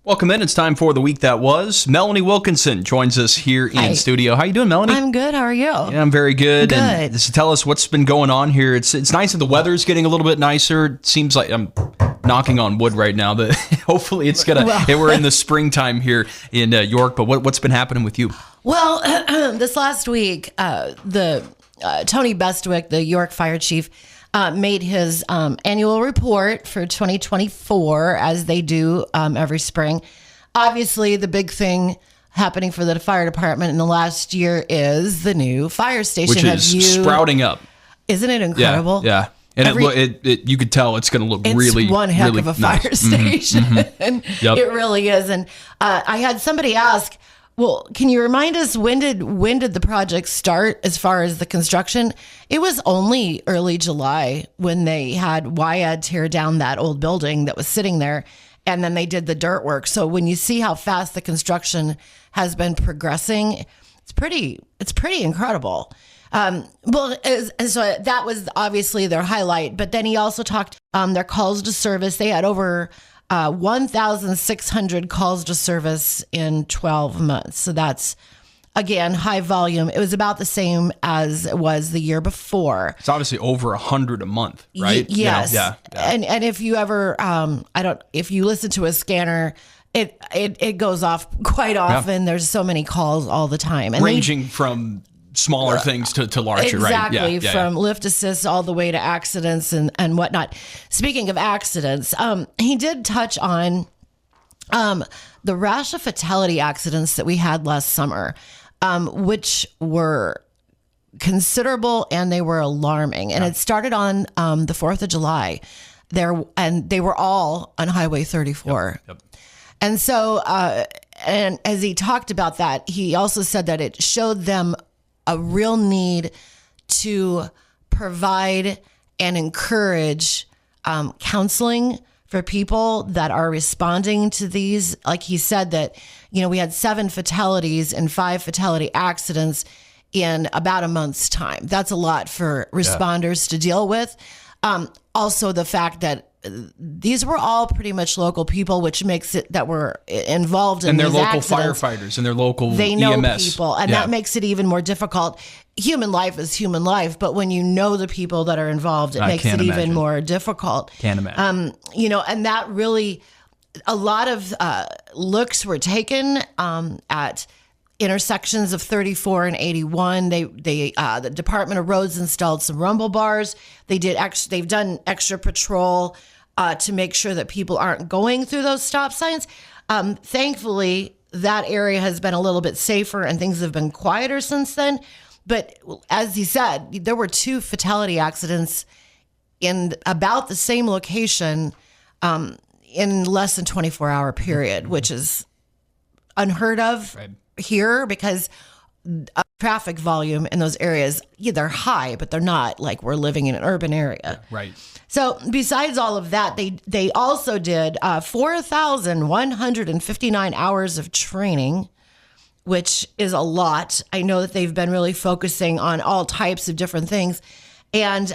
Welcome in. It's time for the week that was. Melanie Wilkinson joins us here in studio. How you doing, Melanie? I'm good. How are you? Yeah, I'm very good. Good. And just tell us what's been going on here. It's nice that the weather's getting a little bit nicer. It seems like I'm knocking on wood right now. That hopefully it's gonna. We're in the springtime here in York. But what's been happening with you? Well, this last week, the Tony Bestwick, the York fire chief, made his annual report for 2024, as they do every spring. Obviously, the big thing happening for the fire department in the last year is the new fire station. Which is sprouting up. Isn't it incredible? Yeah. And you could tell it's going to look really, it's one heck really of a nice. fire station. Yep. It really is. And I had somebody ask, well, can you remind us when did the project start as far as the construction? It was only early July when they had YFD tear down that old building that was sitting there, and then they did the dirt work. So when you see how fast the construction has been progressing, it's pretty incredible. So that was obviously their highlight. But then he also talked their calls to service. They had over 1,600 calls to service in 12 months. So that's, again, high volume. It was about the same as it was the year before. It's obviously over 100 a month, right? Yes. Yeah. And if you ever, if you listen to a scanner, it goes off quite often. There's so many calls all the time. And ranging from smaller things to larger, exactly, right? Exactly, from lift assists all the way to accidents and whatnot. Speaking of accidents, he did touch on the rash of fatality accidents that we had last summer, which were considerable and they were alarming. And it started on the 4th of July and they were all on Highway 34. Yep. And so, and as he talked about that, he also said that it showed them a real need to provide and encourage counseling for people that are responding to these. Like he said that, we had 7 fatalities and 5 fatality accidents in about a month's time. That's a lot for responders to deal with. Also, the fact that these were all pretty much local people, which makes it that were involved in these accidents. And they're local firefighters and they're local they know EMS. People, and that makes it even more difficult. Human life is human life, but when you know the people that are involved, it makes it even more difficult. Can't imagine. And that really, a lot of looks were taken at intersections of 34 and 81. The Department of Roads installed some rumble bars. They've done extra patrol to make sure that people aren't going through those stop signs. Thankfully, that area has been a little bit safer and things have been quieter since then. But as he said, there were 2 fatality accidents in about the same location in less than 24-hour period, which is unheard of. Right. Here, because traffic volume in those areas, they're high, but they're not like we're living in an urban area. Yeah, right. So besides all of that, they also did 4,159 hours of training, which is a lot. I know that they've been really focusing on all types of different things. And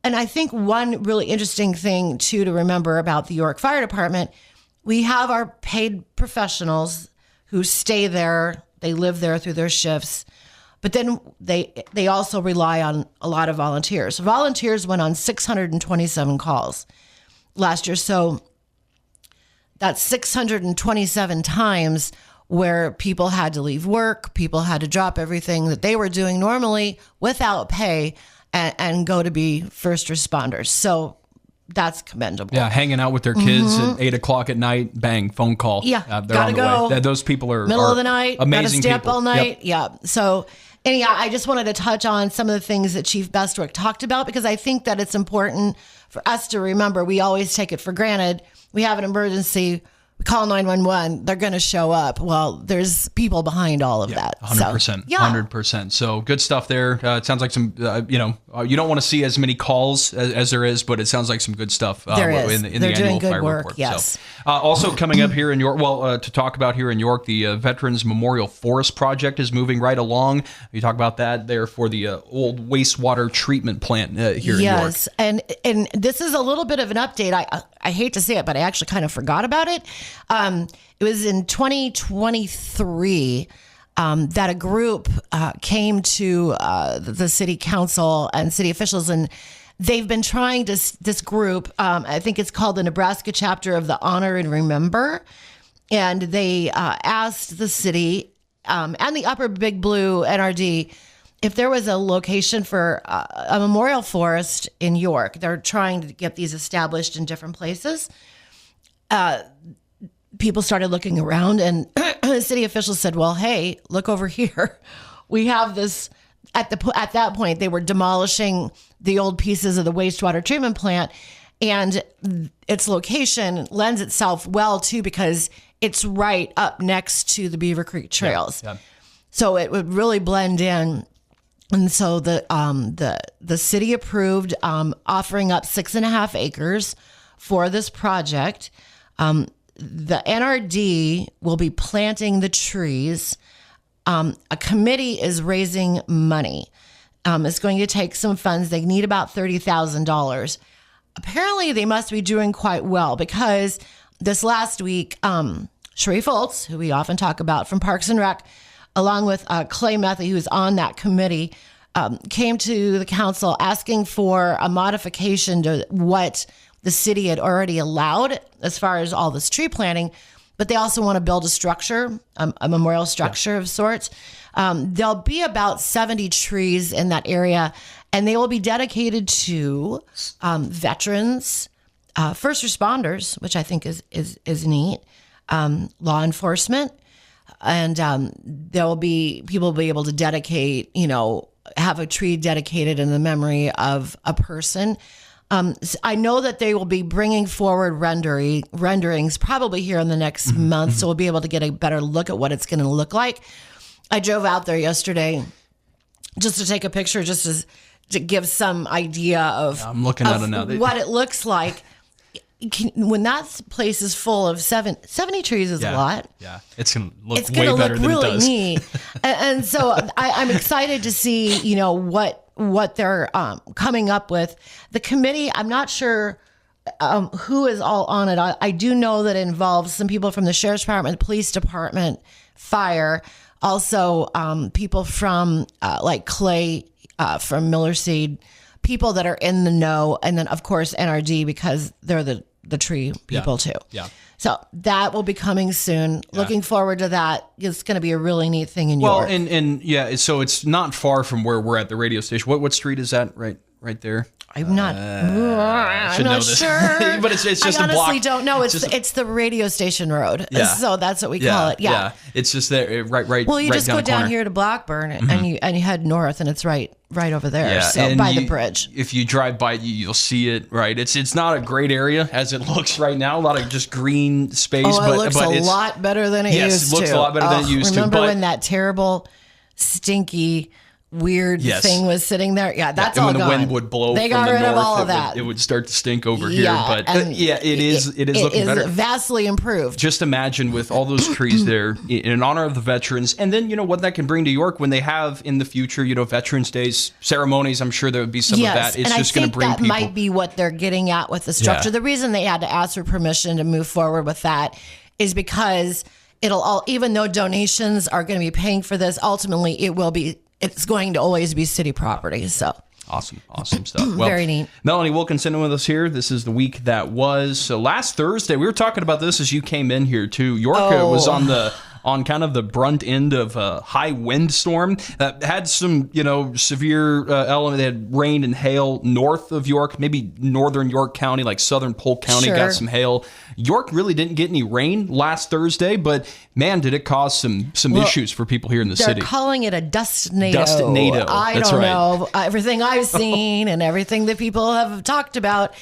I think one really interesting thing too to remember about the York Fire Department, we have our paid professionals who stay there, they live there through their shifts, but then they also rely on a lot of volunteers. Volunteers went on 627 calls last year, so that's 627 times where people had to leave work, people had to drop everything that they were doing normally without pay and go to be first responders. So that's commendable. Yeah, hanging out with their kids at 8 o'clock at night, bang, phone call. Yeah, they're gotta on the go. way. Those people are middle of the night, amazing gotta stay up all night. Yep. Yeah. So anyhow, I just wanted to touch on some of the things that Chief Bestwick talked about, because I think that it's important for us to remember. We always take it for granted. We have an emergency, we call 911, they're going to show up. Well, there's people behind all of that. 100%. So, 100%. So good stuff there. It sounds like some, you don't want to see as many calls as there is, but it sounds like some good stuff there is. in They're the doing annual good fire work, report. yes. So, also coming up here in York, to talk about here in York, the Veterans Memorial Forest Project is moving right along. You talk about that there for the old wastewater treatment plant here in York. Yes, and this is a little bit of an update. I hate to say it, but I actually kind of forgot about it. It was in 2023 that a group came to the city council and city officials, and they've been trying to, this group, I think it's called the Nebraska chapter of the Honor and Remember, and they asked the city and the Upper Big Blue NRD if there was a location for a memorial forest in York. They're trying to get these established in different places. People started looking around, and city officials said, well, hey, look over here. We have this. At that point, they were demolishing the old pieces of the wastewater treatment plant, and its location lends itself well, too, because it's right up next to the Beaver Creek trails. Yeah. So it would really blend in. And so the city approved offering up 6.5 acres for this project. The NRD will be planting the trees. A committee is raising money. It's going to take some funds. They need about $30,000. Apparently, they must be doing quite well, because this last week, Sheree Foltz, who we often talk about from Parks and Rec, along with Clay Methy, who was on that committee, came to the council asking for a modification to what the city had already allowed as far as all this tree planting, but they also want to build a structure, a memorial structure of sorts. There'll be about 70 trees in that area, and they will be dedicated to veterans, first responders, which I think is neat, law enforcement, and people will be able to dedicate, have a tree dedicated in the memory of a person. I know that they will be bringing forward renderings probably here in the next month, so we'll be able to get a better look at what it's going to look like. I drove out there yesterday just to take a picture, just to give some idea of, I'm looking at it now. What it looks like. When that place is full of 70 trees is a lot. Yeah, it's going to look way better than really it does. Neat. And so I'm excited to see, what they're coming up with. The committee, I'm not sure who is all on it. I do know that it involves some people from the Sheriff's Department, Police Department, Fire, also people from like Clay from Miller Seed, people that are in the know, and then, of course, NRD, because they're the tree people, too. Yeah. So that will be coming soon. Yeah. Looking forward to that. It's going to be a really neat thing in York. Well, and yeah, so it's not far from where we're at the radio station. What street is that right there? I'm not sure. But it's just a block. I honestly don't know. It's the radio station road. Yeah. So that's what we call it. Yeah. It's just there, right. Well, you right just go down here to Blackburn, and you head north, and it's right over there. Yeah. So by the bridge. If you drive by, you'll see it. Right. It's not a great area as it looks right now. A lot of just green space. It looks a lot better than it used to. Yes, it looks a lot better than it used to. Remember when that terrible, stinky, weird thing was sitting there? Yeah, that's all gone. And when the wind would blow they got from the rid north, of all of that. It would start to stink over here. But it is looking better. Vastly improved. Just imagine with all those trees there in honor of the veterans. And then, what that can bring to York when they have in the future, Veterans Days ceremonies. I'm sure there would be some of that. It's just going to bring people. That might be what they're getting at with the structure. The reason they had to ask for permission to move forward with that is because even though donations are going to be paying for this, ultimately it's going to always be city property. So awesome stuff. Well, very neat. Melanie Wilkinson with us here. This is the week that was. So last Thursday, we were talking about this as you came in here too. York was on kind of the brunt end of a high windstorm that had some, severe element. They had rain and hail north of York, maybe northern York County, like southern Polk County got some hail. York really didn't get any rain last Thursday, but man, did it cause some issues for people here in the city. They're calling it a dustnado. Dustnado. I don't know. Everything I've seen and everything that people have talked about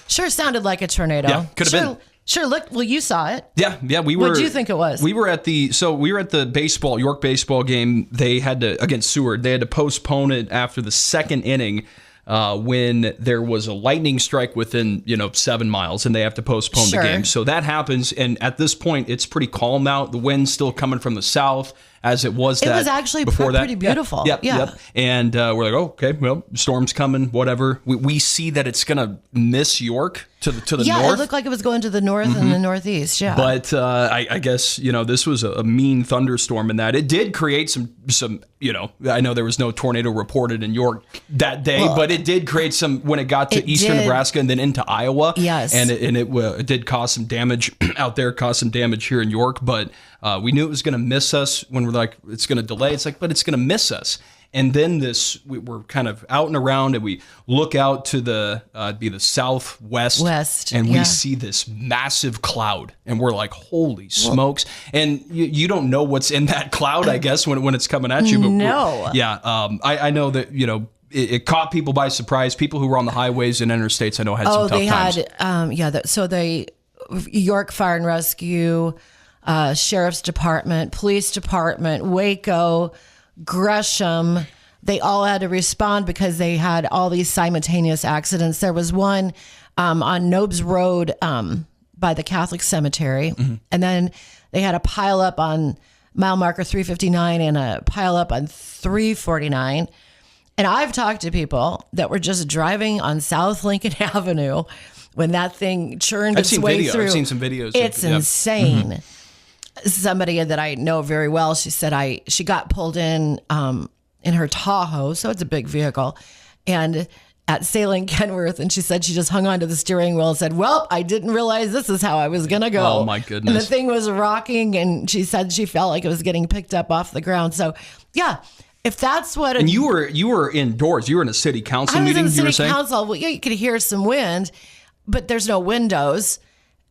sure sounded like a tornado. Yeah, could have been. Sure. Look. Well, you saw it. Yeah. We were. What do you think it was? We were at the York baseball game. They had to against Seward. They had to postpone it after the second inning when there was a lightning strike within 7 miles, and they have to postpone the game. So that happens. And at this point, it's pretty calm out. The wind's still coming from the south, as it was. It was actually pretty beautiful. Yep. And we're like, oh, okay, well, storm's coming, whatever. We see that it's going to miss York to the north. Yeah, it looked like it was going to the north and the northeast, yeah. But I guess, this was a mean thunderstorm in that. It did create some, I know there was no tornado reported in York that day, but it did create some when it got to eastern Nebraska and then into Iowa. Yes. And it did cause some damage out there, caused some damage here in York. But we knew it was going to miss us when we're like, it's going to delay. It's like, but it's going to miss us. And then we're kind of out and around, and we look out to the southwest, and we see this massive cloud, and we're like, holy smokes! And you don't know what's in that cloud, I guess, when it's coming at you. But I know that it caught people by surprise. People who were on the highways and interstates, I know, had some tough times. So the York Fire and Rescue, Sheriff's Department, Police Department, Waco, Gresham, they all had to respond because they had all these simultaneous accidents. There was one on Nobes Road by the Catholic Cemetery, and then they had a pile up on mile marker 359 and a pile up on 349. And I've talked to people that were just driving on South Lincoln Avenue when that thing churned its way through. I've seen some videos. It's insane. Somebody that I know very well, she said she got pulled in her Tahoe, so it's a big vehicle, and at Sailing Kenworth, and she said she just hung onto the steering wheel and said, well, I didn't realize this is how I was going to go. Oh, my goodness. And the thing was rocking, and she said she felt like it was getting picked up off the ground. So, yeah, if that's what... And you were indoors. You were in a city council meeting, I was in the city council. Well, you could hear some wind, but there's no windows.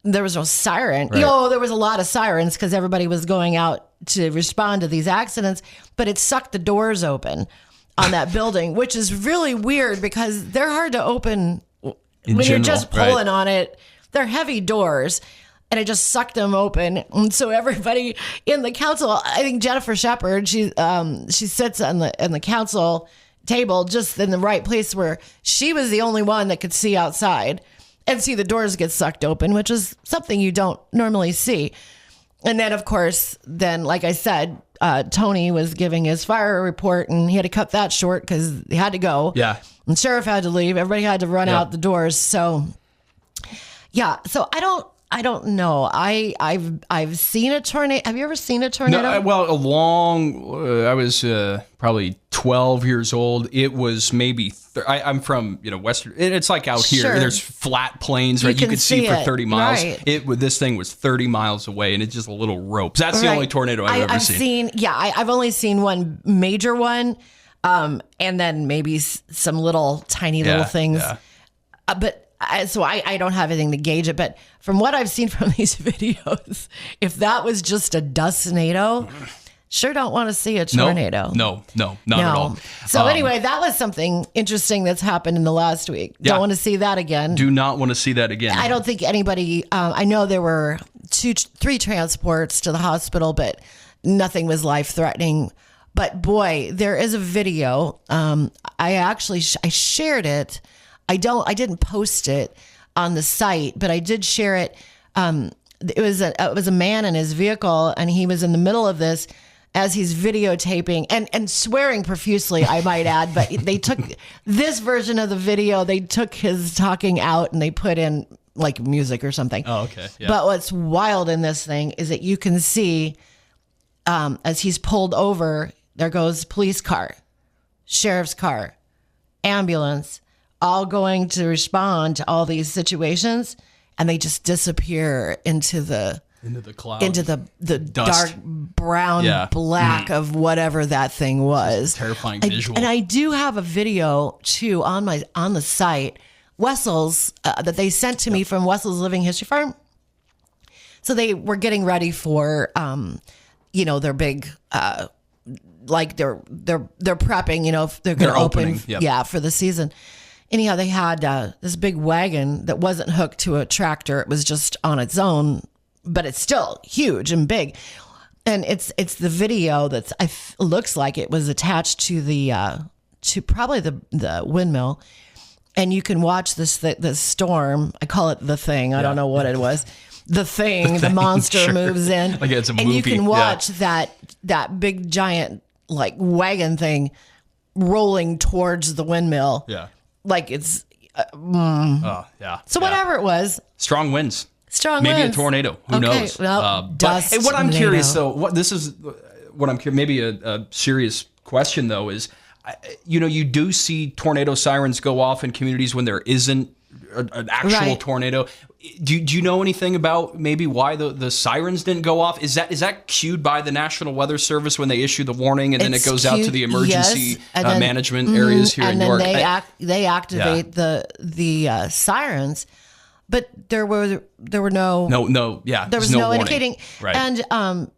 There was no siren. Right. There was a lot of sirens because everybody was going out to respond to these accidents, but it sucked the doors open on that building, which is really weird because they're hard to open you're just pulling on it. They're heavy doors, and it just sucked them open. And so everybody in the council, I think Jennifer Shepard, she sits on the council table just in the right place where she was the only one that could see outside and see the doors get sucked open, which is something you don't normally see. And then, of course, like I said, Tony was giving his fire report, and he had to cut that short because he had to go. Yeah. And sheriff had to leave. Everybody had to run out the doors. So, yeah. So I don't know. I've seen a tornado. Have you ever seen a tornado? No, I was probably 12 years old. It was maybe, I'm from, Western, it's like out here. Sure. There's flat plains, right? You could see for 30 miles. Right. This thing was 30 miles away, and it's just a little rope. That's the only tornado I've ever seen. I've only seen one major one, and then maybe some little tiny little things. Yeah. But I don't have anything to gauge it, but from what I've seen from these videos, if that was just a dustnado, sure don't want to see a tornado. No, not at all. So anyway, that was something interesting that's happened in the last week. Don't want to see that again. Do not want to see that again. I don't think anybody, I know there were 3 transports to the hospital, but nothing was life-threatening. But boy, there is a video. I shared it. I didn't post it on the site, but I did share it. It was a man in his vehicle, and he was in the middle of this as he's videotaping and swearing profusely, I might add. But they took this version of the video, they took his talking out and they put in like music or something. Oh, okay. Yeah. But what's wild in this thing is that you can see as he's pulled over, there goes police car, sheriff's car, ambulance, all going to respond to all these situations, and they just disappear into the cloud, into the dark brown black of whatever that thing was. Terrifying visual. And I do have a video too on the site, Wessel's, that they sent to me from Wessel's Living History Farm. So they were getting ready for their big like they're prepping, if they're going to open for the season. Anyhow, they had this big wagon that wasn't hooked to a tractor. It was just on its own, but it's still huge and big. And it's the video that's looks like it was attached to to probably the windmill. And you can watch this storm. I call it the thing. I don't know what it was. the thing, the monster sure. moves in. Like it's a and movie. you can watch that big giant like wagon thing rolling towards the windmill. Yeah. Like it's Oh, yeah. so whatever it was. Strong winds. Strong Maybe winds. a tornado. Who knows? Well, Hey, what I'm Dustnado. curious though, what I'm curious, maybe a serious question though is, you do see tornado sirens go off in communities when there isn't an actual Right. tornado. Do you know anything about maybe why the sirens didn't go off? Is that cued by the National Weather Service when they issue the warning, and then it It's goes out to cute, the emergency yes, and then- management areas here in and then York? they activate the sirens, but there were no there was no warning. indicating. Right. And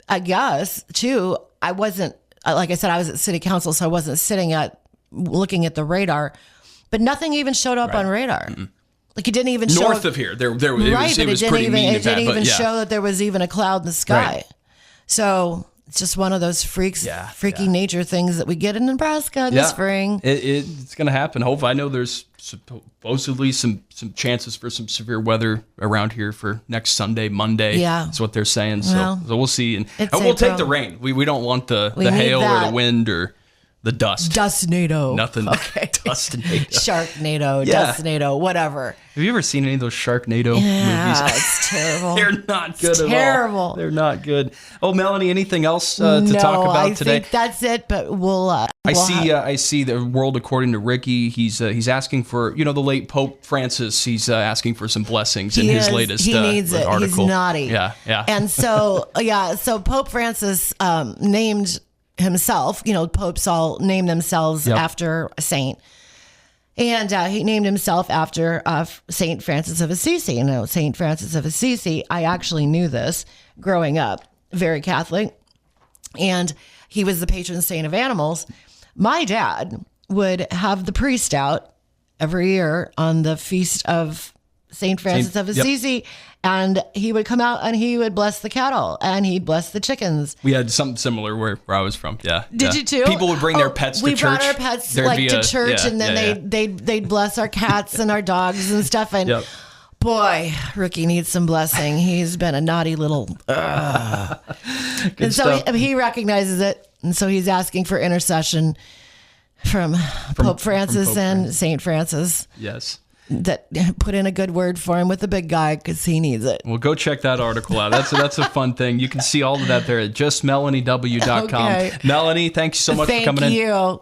I guess too, I wasn't, like I said, I was at city council, so I wasn't looking at the radar, but nothing even showed up on radar. Mm-mm. Like it didn't even show North of here, there it was pretty mean. It didn't even show that there was even a cloud in the sky. Right. So it's just one of those freaky nature things that we get in Nebraska in the spring. It's going to happen. Hopefully, I know there's supposedly some chances for some severe weather around here for next Sunday, Monday. Yeah. That's what they're saying. So we'll see. And It's we'll take April. the rain. We don't want the need hail or that. the wind or the dust. Dustnado. Nothing. Okay. Dustnado. Sharknado, Yeah. Dustnado, whatever. Have you ever seen any of those Sharknado Yeah, movies? it's terrible. They're not good It's at all. terrible. They're not good. Oh, Melanie, anything else to talk about I today? think that's it, but we'll I see the world according to Ricky. He's asking for, the late Pope Francis. He's asking for some blessings in his latest he needs it. article. He's naughty. Yeah. And so so Pope Francis named himself, popes all name themselves after a saint. And he named himself after Saint Francis of Assisi. Saint Francis of Assisi, I actually knew this growing up, very Catholic. And he was the patron saint of animals. My dad would have the priest out every year on the feast of Saint Francis of Assisi. And he would come out and he would bless the cattle and he'd bless the chickens. We had something similar where I was from. Yeah. Did you too? People would bring their pets to church. We brought our pets to church, and then they'd bless our cats and our dogs and stuff. And boy, Ricky needs some blessing. He's been a naughty little. And so he recognizes it, and so he's asking for intercession from Pope Francis and Saint Francis. Yes. That put in a good word for him with the big guy because he needs it. Well, go check that article out. That's a fun thing. You can see all of that there at justmelaniew.com. Okay. Melanie, thanks so much for coming in. Thank you.